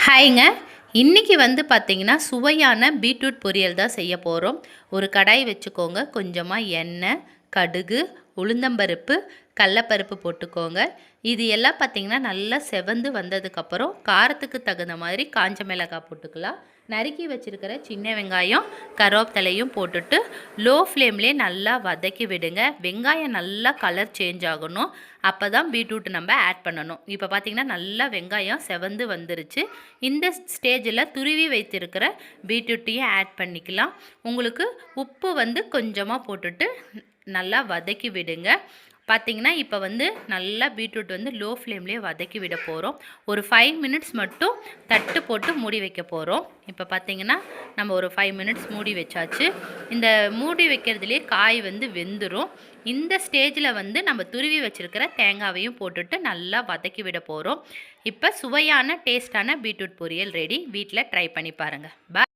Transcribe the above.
ஹாய்ங்க. இன்றைக்கி வந்து பார்த்திங்கன்னா சுவையான பீட்ரூட் பொரியல் தான் செய்ய போகிறோம். ஒரு கடாய் வச்சுக்கோங்க. கொஞ்சமாக எண்ணெய், கடுகு, உளுந்தம்பருப்பு, கடலப்பருப்பு போட்டுக்கோங்க. இது எல்லாம் பார்த்திங்கன்னா நல்லா செவந்து வந்ததுக்கப்புறம் காரத்துக்கு தகுந்த மாதிரி காஞ்ச மிளகாய் போட்டுக்கலாம். நறுக்கி வச்சுருக்கிற சின்ன வெங்காயம், கருவேப்பிலையும் போட்டுட்டு லோ ஃப்ளேம்லேயே நல்லா வதக்கி விடுங்க. வெங்காயம் நல்லா கலர் சேஞ்ச் ஆகணும். அப்போ தான் பீட்ரூட் நம்ம ஆட் பண்ணணும். இப்போ பார்த்திங்கன்னா நல்லா வெங்காயம் செவந்து வந்துருச்சு. இந்த ஸ்டேஜில் துருவி வைத்திருக்கிற பீட்ரூட்டையும் ஆட் பண்ணிக்கலாம். உங்களுக்கு உப்பு வந்து கொஞ்சமாக போட்டுட்டு நல்லா வதக்கி விடுங்க. பார்த்திங்கன்னா இப்போ வந்து நல்லா பீட்ரூட் வந்து லோ ஃப்ளேம்லேயே வதக்கி விட போகிறோம். ஒரு 5 மினிட்ஸ் மட்டும் தட்டு போட்டு மூடி வைக்க போகிறோம். இப்போ பார்த்திங்கன்னா நம்ம ஒரு 5 மினிட்ஸ் மூடி வச்சாச்சு. இந்த மூடி வைக்கிறதுலேயே காய் வந்து வெந்துடும். இந்த ஸ்டேஜில் வந்து நம்ம துருவி வச்சுருக்கிற தேங்காவையும் போட்டுட்டு நல்லா வதக்கி விட போகிறோம். இப்போ சுவையான டேஸ்டான பீட்ரூட் பொரியல் ரெடி. வீட்டில் ட்ரை பண்ணி பாருங்கள். பாய்.